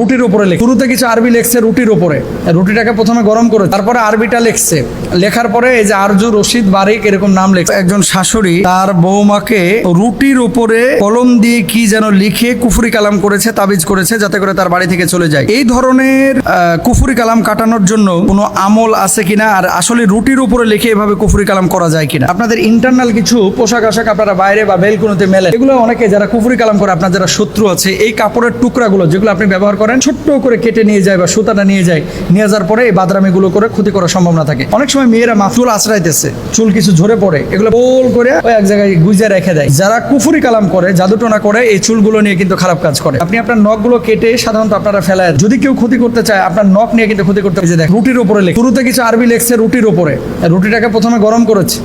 রুটির উপরে লেখে, শুরুতে কিছু আরবি লেখছে রুটির উপরে, রুটিটাকে প্রথমে গরম করে তারপরে আরবিটা লেখছে, লেখার পরে এই যে আরজু রশিদ বারিক এরকম নাম লেখছে। একজন শাশুড়ি তার বৌমাকে রুটির উপরে কলম দিয়ে কি যেন লিখে কুফরি কালাম করেছে, তাবিজ করেছে যাতে করে তার বাড়ি থেকে চলে যায়। এই ধরনের কুফরি কালাম কাটানোর জন্য কোনো আমল আছে কিনা, আর আসলে রুটির উপরে লিখে এভাবে কুফরি কালাম করা যায় কিনা। আপনাদের ইন্টারনাল কিছু পোশাক আশাক আপনারা বাইরে বা বেলকুনিতে মেলেন, এগুলো অনেকে যারা কুফরি কালাম করে, আপনার যারা শত্রু আছে, এই কাপড়ের টুকরাগুলো যেগুলো আপনি ব্যবহার করেন ছোট্ট করে কেটে নিয়ে যায় বা সুতাটা নিয়ে যায়, নিয়ে যাওয়ার পরে এই বাদরামিগুলো করে ক্ষতি করার সম্ভাবনা থাকে। অনেক সময় মেয়েরা চুল আশ্রাইতেছে, চুল কিছু ঝরে পড়ে, এগুলো গোল করে ওই এক জায়গায় গুজে রেখে দেয়। যারা কুফরি কালাম করে, জাদুটোনা করে, এই চুলগুলো নিয়ে কিন্তু খারাপ কাজ করে। আপনি আপনার নখগুলো কেটে সাধারণত আপনারা ফেলায়, যদি কেউ ক্ষতি করতে চায় আপনার নখ নিয়ে কিন্তু ক্ষতি করতে পারে। দেখ রুটির উপরে লেখে, শুরুতে কিছু আরবি লেখছে রুটির উপরে, রুটিটাকে প্রথমে গরম করেছে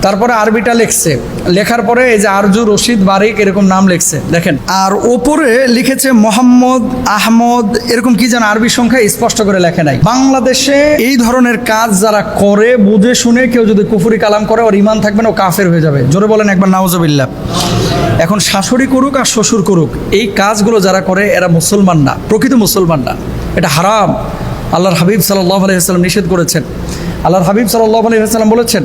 তারপরে আরবিটা লেখছে, লেখার পরে এই যে আরজু রশিদ বারিক এরকম নাম লেখছে দেখেন, আর ওপরে লিখেছে মোহাম্মদ আহমদ এরকম কি যেন আরবি সংখ্যা স্পষ্ট করে লেখে নাই। বাংলাদেশে এই ধরনের কাজ যারা করে, বুঝে শুনে কেউ যদি কুফরি কালাম করে, ওর ইমান থাকবে না, ও কাফের হয়ে যাবে। জোরে বলেন একবার নাউজুবিল্লাহ। এখন শাশুড়ি করুক আর শ্বশুর করুক, এই কাজগুলো যারা করে এরা মুসলমান না, প্রকৃত মুসলমান না, এটা হারাম। আল্লাহর হাবিব সাল্লাল্লাহু আলাইহি ওয়াসাল্লাম নিষেধ করেছেন। আল্লাহর হাবিব সাল্লাল্লাহু আলাইহি ওয়াসাল্লাম বলেছেন,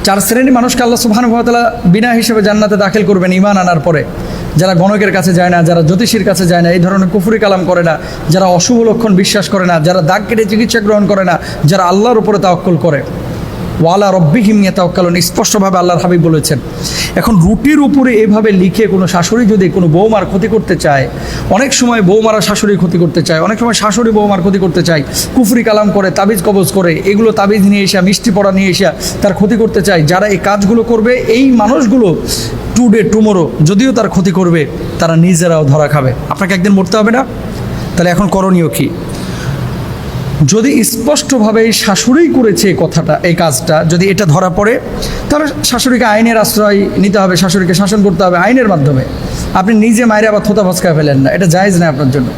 4 শ্রেণীর মানুষকে আল্লাহ সুবহানাহু ওয়া তাআলা বিনা হিসেবে জান্নাতে দাখিল করবেন ঈমান আনার পরে। যারা গণকের কাছে যায় না, যারা জ্যোতিষীর কাছে যায় না, এই ধরনের কুফরি কালাম করে না, যারা অশুভ লক্ষণ বিশ্বাস করে না, যারা দাগ কেটে চিকিৎসা গ্রহণ করে না, যারা আল্লাহর উপরে তাওয়াক্কুল করে, ওয়ালা রব্বিহিম ইয়াতাওয়াক্কালুন, স্পষ্টভাবে আল্লাহর হাবিব বলেছেন। এখন রুটির উপরে এভাবে লিখে কোনো শাশুড়ি যদি কোনো বৌমার ক্ষতি করতে চায়, অনেক সময় বৌমারা শাশুড়ির ক্ষতি করতে চায়, অনেক সময় শাশুড়ি বৌমার ক্ষতি করতে চায়, কুফরি কালাম করে, তাবিজ কবজ করে, এগুলো তাবিজ নিয়ে এসে, মিষ্টি পড়া নিয়ে এসে তার ক্ষতি করতে চায়। যারা এই কাজগুলো করবে, এই মানুষগুলো টুডে টুমোরো যদিও তার ক্ষতি করবে, তারা নিজেরাও ধরা খাবে। আপনাকে একদিন মরতে হবে না? তাহলে এখন করণীয় কী? যদি স্পষ্টভাবে শাশুড়ি করেছে কথাটা, এই কাজটা যদি এটা ধরা পড়ে, তাহলে শাশুড়িকে আইনের আশ্রয় নিতে হবে, শাশুড়িকে শাসন করতে হবে আইনের মাধ্যমে। আপনি নিজে মায়ের আবার থোতা ফসকা ফেলেন না, এটা জায়েজ না আপনার জন্য।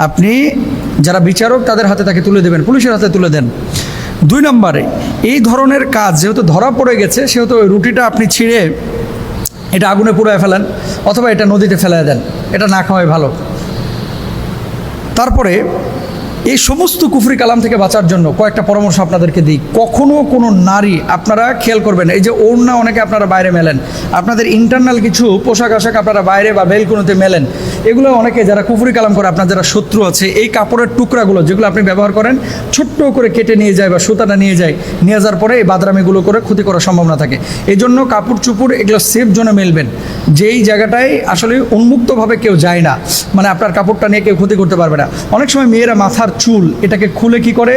আপনি যারা বিচারক তাদের হাতে তাকে তুলে দেবেন, পুলিশের হাতে তুলে দেন। 2 নম্বরে, এই ধরনের কাজ যেহেতু ধরা পড়ে গেছে, সেহেতু ওই রুটিটা আপনি ছিঁড়ে এটা আগুনে পুড়ায় ফেলেন অথবা এটা নদীতে ফেলায় দেন, এটা না খাওয়াই ভালো। তারপরে এই সমস্ত কুফরি কালাম থেকে বাঁচার জন্য কয়েকটা পরামর্শ আপনাদেরকে দিই। কখনো কোনো নারী, আপনারা খেয়াল করবেন, এই যে ওড়না অনেকে আপনারা বাইরে মেলেন, আপনাদের ইন্টারনাল কিছু পোশাক আশাক আপনারা বাইরে বা বেলকুনিতে মেলেন, এগুলো অনেকে যারা কুফরি কালাম করে, আপনার যারা শত্রু আছে, এই কাপড়ের টুকরাগুলো যেগুলো আপনি ব্যবহার করেন ছোট্ট করে কেটে নিয়ে যায় বা সুতাটা নিয়ে যায়, নিয়ে যাওয়ার পরে এই বাদরামিগুলো করে ক্ষতি করার সম্ভাবনা থাকে। এই জন্য কাপড় চুপড় এগুলো সেফ জোনে মেলবেন, যেই জায়গাটায় আসলে উন্মুক্তভাবে কেউ যায় না, মানে আপনার কাপড়টা নিয়ে কেউ ক্ষতি করতে পারবে না। অনেক সময় মেয়েরা মাথার চুল এটাকে খুলে কি করে,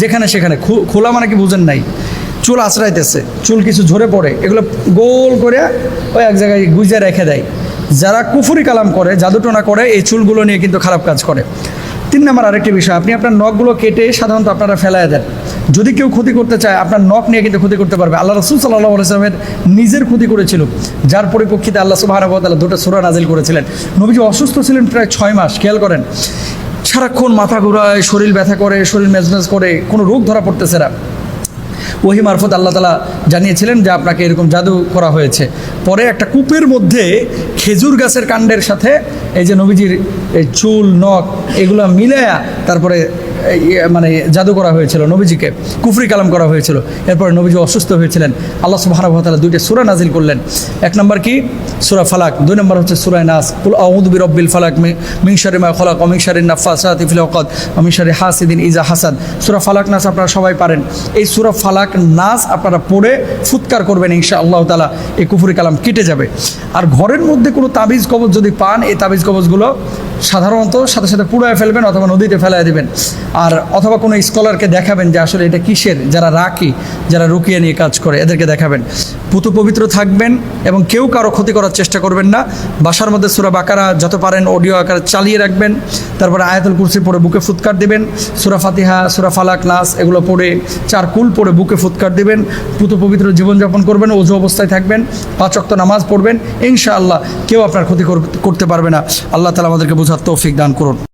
যেখানে সেখানে খোলা মানে কি বুঝেন নাই, চুল আশ্রাইতেছে, চুল কিছু ঝরে পড়ে, এগুলো গোল করে ওই এক জায়গায় গুজে রেখে দেয়। যারা কুফরি কালাম করে, জাদুটোনা করে, এই চুলগুলো নিয়ে কিন্তু খারাপ কাজ করে। 3 নম্বর আরেকটি বিষয়, আপনি আপনার নখগুলো কেটে সাধারণত আপনারা ফেলায় দেন। যদি কেউ ক্ষতি করতে চায়, আপনার নখ নিয়ে কিন্তু ক্ষতি করতে পারবে। আল্লাহ রাসূল সাল্লাল্লাহু আলাইহি ওয়াসাল্লামের নিজের ক্ষতি করেছিল, যার পরিপ্রেক্ষিতে আল্লাহ সুবহানাহু ওয়া তাআলা 2টা সূরা নাজিল করেছিলেন। নবীজি অসুস্থ ছিলেন প্রায় 6 মাস। খেয়াল করেন, সারাক্ষণ মাথা ঘুরায়, শরীর ব্যথা করে, শরীর মেজমেজ করে, কোনো রোগ ধরা পড়তেছে না। ওহী মারফত আল্লাহ তাআলা জানিয়েছিলেন যে আপনাকে এরকম জাদু করা হয়েছে। পরে একটা কূপের মধ্যে খেজুর গাছের কাণ্ডের সাথে এই যে নবীজির এই চুল নখ এগুলো মিলায়া তারপরে মানে জাদু করা হয়েছিল, নবীজিকে কুফরি কালাম করা হয়েছিল। এরপরে নবীজি অসুস্থ হয়েছিলেন, আল্লাহ সুবহানাহু ওয়া তাআলা 2টা সূরা নাজিল করলেন। 1 নম্বর কি? সূরা ফালাক। 2 নম্বর হচ্ছে সূরা নাস, কুল আউযু বিরাব্বিল ফালাক মিন শাররি মা খালাক ওয়া মিন শাররিন নাফাসাতি ফিল উকাদ ওয়া মিন শাররি হাসিদিন ইযা হাসাদ। সূরা ফালাক নাস আপনারা সবাই পারেন। এই সূরা ফালাক নাস আপনারা পড়ে ফুৎকার করবেন, ইনশাআল্লাহ তাআলা এই কুফরি কালাম কেটে যাবে। আর ঘরের মধ্যে কোনো তাবিজ কবজ যদি পান, এই তাবিজ কবজগুলো সাধারণত সাথে সাথে পুড়ায় ফেলবেন অথবা নদীতে ফেলায় দেবেন। আর অথবা কোনো স্কলারকে দেখাবেন যে আসলে এটা কিসের, যারা রাকি, যারা রুকিয়ে নিয়ে কাজ করে, এদেরকে দেখাবেন। পুত পবিত্র থাকবেন এবং কেউ কারো ক্ষতি করার চেষ্টা করবেন না। বাসার মধ্যে সূরা বাকারা যত পারেন অডিও আকারে চালিয়ে রাখবেন। তারপরে আয়াতুল কুরসি পড়ে বুকে ফুৎকার দিবেন, সূরা ফাতিহা, সূরা ফালাক, নাস এগুলো পড়ে 4 কুল পড়ে বুকে ফুৎকার দিবেন। পুত পবিত্র জীবনযাপন করবেন, ওযু অবস্থায় থাকবেন, 5 ওয়াক্ত নামাজ পড়বেন। ইনশাআল্লাহ কেউ আপনার ক্ষতি করতে পারবে না। আল্লাহ তাআলা আমাদেরকে বোঝার তৌফিক দান করুন।